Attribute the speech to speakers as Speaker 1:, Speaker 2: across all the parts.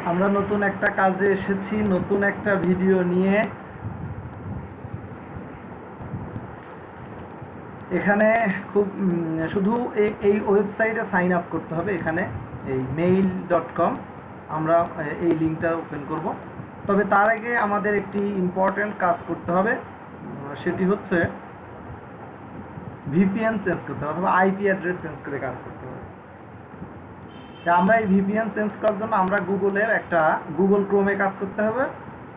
Speaker 1: আমরা নতুন একটা কাজে এসেছি, নতুন একটা ভিডিও নিয়ে। এখানে খুব শুধু এই ওয়েবসাইটে সাইন আপ করতে হবে। এখানে এই mail.com আমরা এই লিঙ্কটা ওপেন করব। তবে তার আগে আমাদের একটি ইম্পর্টেন্ট কাজ করতে হবে, সেটি হচ্ছে ভিপিএন চেঞ্জ করতে হবে অথবা আইপি অ্যাড্রেস চেঞ্জ করে কাজ করতে হবে। আমরা এই ভিপিএন চেঞ্জ করার জন্য আমরা গুগল ক্রোমে কাজ করতে হবে।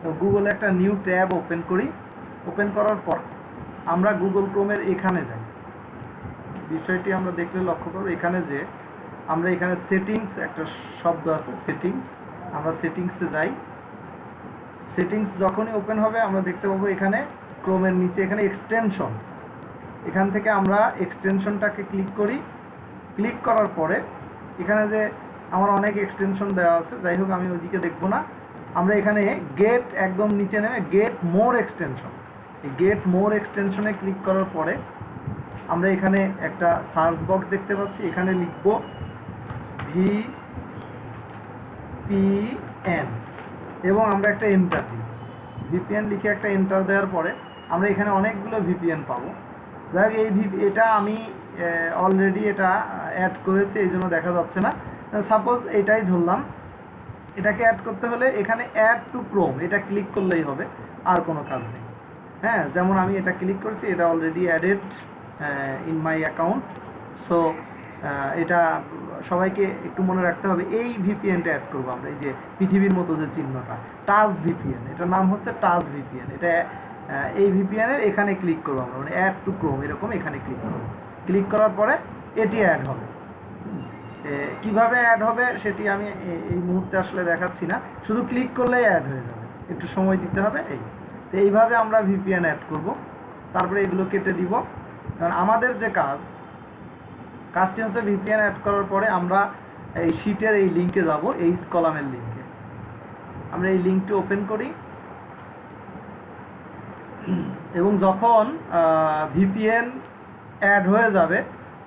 Speaker 1: তো গুগলে একটা নিউ ট্যাব ওপেন করি। ওপেন করার পর আমরা গুগল ক্রোমের এখানে যাই। বিষয়টি আমরা দেখলে লক্ষ্য করব, এখানে যে আমরা এখানে সেটিংস একটা শব্দ আছে, সেটিংস। আমরা সেটিংসে যাই। সেটিংস যখনই ওপেন হবে আমরা দেখতে পাবো এখানে ক্রোমের নিচে এখানে এক্সটেনশন। এখান থেকে আমরা এক্সটেনশনটাকে ক্লিক করি। ক্লিক করার পরে এখানে যে আমার অনেক এক্সটেনশন দেওয়া আছে, যাই হোক আমি ওইদিকে দেখবো না। আমরা এখানে গেট একদম নিচে নেমে গেট মোর এক্সটেনশন, এই গেট মোর এক্সটেনশনে ক্লিক করার পরে আমরা এখানে একটা সার্চ বক্স দেখতে পাচ্ছি। এখানে লিখব ভিপিএন এবং আমরা একটা এন্টার দিই। ভিপিএন লিখে একটা এন্টার দেওয়ার পরে আমরা এখানে অনেকগুলো ভিপিএন পাবো। যাই হোক এটা আমি অলরেডি এটা অ্যাড করেছি, এই জন্য দেখা যাচ্ছে না। সাপোজ এটাই ধরলাম। এটাকে অ্যাড করতে হলে এখানে অ্যাড টু ক্রোম এটা ক্লিক করলেই হবে, আর কোনো কাজ নেই। হ্যাঁ, যেমন আমি এটা ক্লিক করছি, এটা already added in my account. So এটা সবাইকে একটু মনে রাখতে হবে। এই ভিপিএনটা অ্যাড করবো আমরা, এই যে পৃথিবীর মতো যে চিহ্নটা, টাচ ভিপিএন, এটার নাম হচ্ছে টাচ ভিপিএন। এটা এই ভিপিএনের এখানে ক্লিক করবো আমরা, মানে অ্যাড টু ক্রোম এরকম এখানে ক্লিক করবো। ক্লিক করার পরে এটি অ্যাড হবে। কিভাবে অ্যাড হবে সেটি আমি এই মুহূর্তে আসলে দেখাচ্ছি না, শুধু ক্লিক করলেই অ্যাড হয়ে যাবে, একটু সময় দিতে হবে। তো এইভাবে আমরা ভিপিএন অ্যাড করব। তারপরে এগুলো কেটে দিব। কারণ আমাদের যে কাজটি হচ্ছে ভিপিএন অ্যাড করার পরে আমরা এই শিটের এই লিঙ্কে যাব, এই কলামের লিঙ্কে। আমরা এই লিঙ্কটি ওপেন করি এবং যখন ভিপিএন অ্যাড হয়ে যাবে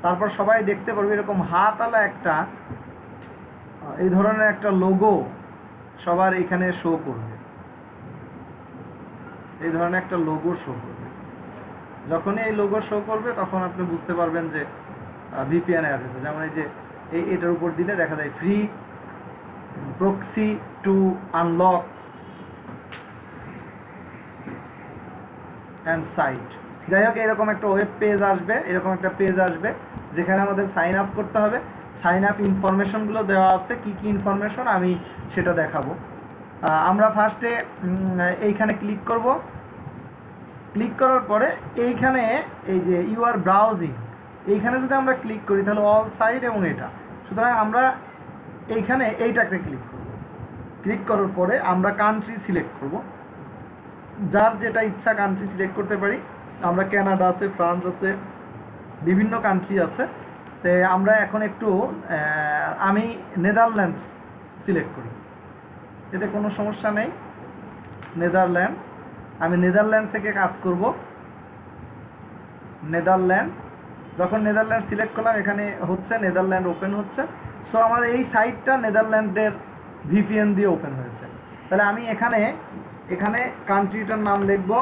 Speaker 1: তারপর সবাই দেখতে পারবে এরকম হাতওয়ালা একটা এই ধরনের একটা লোগো সবার এখানে শো করবে। এই ধরনের একটা লোগো শো করবে। যখনই এই লোগো শো করবে তখন আপনি বুঝতে পারবেন যে ভিপিএন অ্যাড হয়েছে। যেমন এই যে এটার উপর দিলে দেখা যায় free proxy to unlock and site. যাই হোক, এরকম একটা ওয়েব পেজ আসবে, এরকম একটা পেজ আসবে যেখানে আমাদের সাইন আপ করতে হবে। সাইন আপ ইনফরমেশনগুলো দেওয়া আছে, কি কি ইনফরমেশন আমি সেটা দেখাবো। আমরা ফার্স্টে এইখানে ক্লিক করব। ক্লিক করার পরে এইখানে এই যে ইউ আর ব্রাউজিং, এইখানে যদি আমরা ক্লিক করি তাহলে অল সাইট এবং এটা, সুতরাং আমরা এইখানে এইটাকে ক্লিক করব। ক্লিক করার পরে আমরা কান্ট্রি সিলেক্ট করব। যার যেটা ইচ্ছা কান্ট্রি সিলেক্ট করতে পারি। আমরা কানাডা আছে, ফ্রান্স আছে, বিভিন্ন কান্ট্রি আছে। তো আমরা এখন একটু আমি নেদারল্যান্ডস সিলেক্ট করি, এতে কোনো সমস্যা নেই। নেদারল্যান্ড, আমি নেদারল্যান্ড থেকে কাজ করব। নেদারল্যান্ড, যখন নেদারল্যান্ড সিলেক্ট করলাম এখানে হচ্ছে নেদারল্যান্ড ওপেন হচ্ছে। সো আমার এই সাইটটা নেদারল্যান্ডের ভিপিএন দিয়ে ওপেন হয়েছে। তাহলে আমি এখানে কান্ট্রিটার নাম লিখব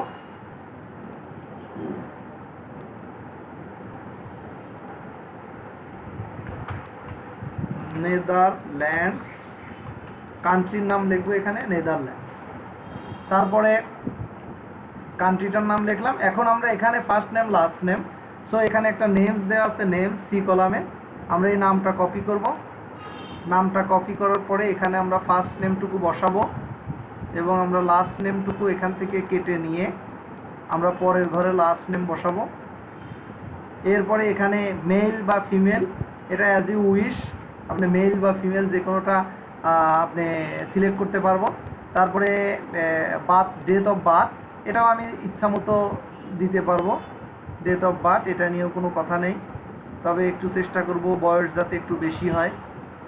Speaker 1: নেদারল্যান্ডস, কান্ট্রির নাম লিখবো এখানে নেদারল্যান্ডস। তারপরে কান্ট্রিটার নাম লিখলাম। এখন আমরা এখানে first name last name, so এখানে একটা নেমস দেওয়া আছে, নেমস সি কলামে। আমরা এই নামটা কপি করব। নামটা কপি করার পরে এখানে আমরা ফার্স্ট নেমটুকু বসাবো এবং আমরা লাস্ট নেমটুকু এখান থেকে কেটে নিয়ে আমরা পরের ঘরে লাস্ট নেম বসাবো। এরপরে এখানে মেল বা ফিমেল, এটা অ্যাজ ইউ উইশ, আপনি মেল বা ফিমেল যে কোনোটা আপনি সিলেক্ট করতে পারবো। তারপরে বার্থ, ডেট অফ বার্থ, এটাও আমি ইচ্ছা মতো দিতে পারবো। ডেট অফ বার্থ এটা নিয়েও কোনো কথা নেই, তবে একটু চেষ্টা করব বয়স যাতে একটু বেশি হয়।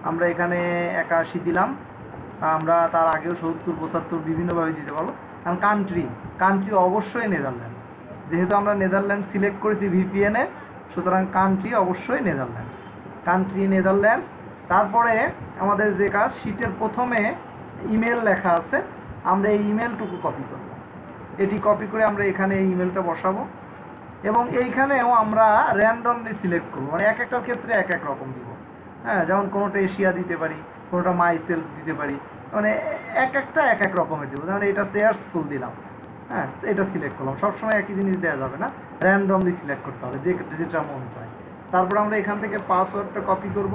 Speaker 1: আমরা এখানে 81 দিলাম। আমরা তার আগেও 70, 75 বিভিন্নভাবে দিতে পারবো। কারণ কান্ট্রি অবশ্যই নেদারল্যান্ড, যেহেতু আমরা নেদারল্যান্ড সিলেক্ট করেছি ভিপিএনে, সুতরাং কান্ট্রি অবশ্যই নেদারল্যান্ড, কান্ট্রি নেদারল্যান্ড। তারপরে আমাদের যে কাজ, শীটের প্রথমে ইমেল লেখা আছে, আমরা এই ইমেলটুকু কপি করব। এটি কপি করে আমরা এখানে এই ইমেলটা বসাবো এবং এইখানেও আমরা র্যান্ডমলি সিলেক্ট করবো, মানে এক একটার ক্ষেত্রে এক এক রকম দিব। হ্যাঁ, যেমন কোনোটা এশিয়া দিতে পারি, কোনোটা মাই সেলফ দিতে পারি, মানে এক একটা এক এক রকমের দেবো। যেমন এটা শেয়ার্স ফুল দিলাম, হ্যাঁ এটা সিলেক্ট করলাম। সবসময় একই জিনিস দেওয়া যাবে না, র্যান্ডমলি সিলেক্ট করতে হবে যেটা মন চায়। তারপর আমরা এখান থেকে পাসওয়ার্ডটা কপি করব।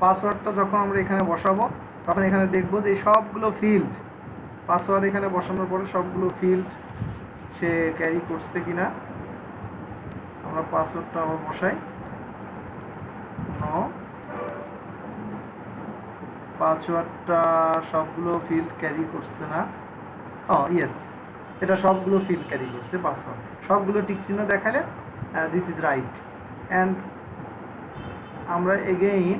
Speaker 1: পাসওয়ার্ডটা যখন আমরা এখানে বসাবো তখন এখানে দেখবো যে সবগুলো ফিল্ড, পাসওয়ার্ড এখানে বসানোর পরে সবগুলো ফিল্ড সে ক্যারি করছে কিনা। আমরা পাসওয়ার্ডটা আবার বসাই। পাসওয়ার্ডটা সবগুলো ফিল্ড ক্যারি করছে না। ইয়েস, এটা সবগুলো ফিল্ড ক্যারি করছে। পাসওয়ার্ড সবগুলো টিক চিহ্ন দেখালে দিস ইজ রাইট। অ্যান্ড আমরা এগেইন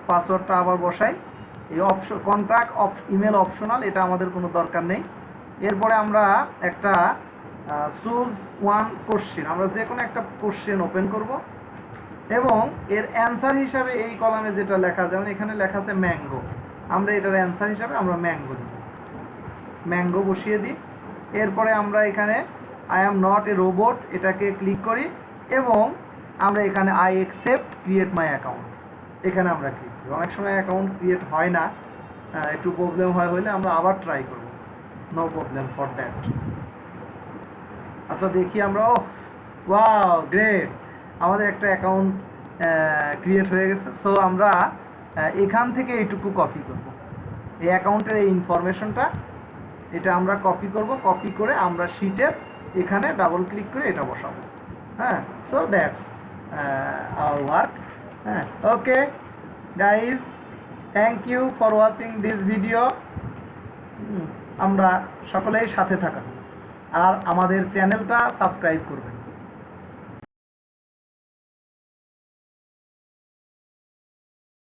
Speaker 1: পাসওয়ার্ডটা আবার বসাই। এই কন্ট্যাক্ট ইমেল অপশনাল, এটা আমাদের কোনো দরকার নেই। এরপরে আমরা একটা চুজ ওয়ান কোশ্চেন, আমরা যে কোনো একটা কোশ্চেন ওপেন করব এবং এর অ্যান্সার হিসাবে এই কলামে যেটা লেখা, যেমন এখানে লেখা আছে ম্যাঙ্গো, আমরা এটার অ্যান্সার হিসাবে আমরা ম্যাঙ্গো দেব, ম্যাঙ্গো বসিয়ে দিই। এরপরে আমরা এখানে I am not a robot এটাকে ক্লিক করি এবং আমরা এখানে I accept create my account, এখানে আমরা ক্লিক করি। অনেক সময় অ্যাকাউন্ট ক্রিয়েট হয় না, একটু প্রবলেম হলে আমরা আবার ট্রাই করব, নো প্রবলেম ফর দ্যাট। আচ্ছা দেখি আমরা, ওয়াও গ্রেট, আমাদের একটা অ্যাকাউন্ট ক্রিয়েট হয়ে গেছে। সো আমরা এখান থেকে এইটুকু কপি করব, এই অ্যাকাউন্টের এই ইনফরমেশনটা, এটা আমরা কপি করব। কপি করে আমরা শিটের এখানে ডাবল ক্লিক করে এটা বসাবো। হ্যাঁ, সো দ্যাটস আওয়ার ওয়ার্ক। হ্যাঁ, okay guys, thank you for watching this video. আমরা সকলেই সাথে থাকা আর আমাদের চ্যানেলটা সাবস্ক্রাইব করবেন।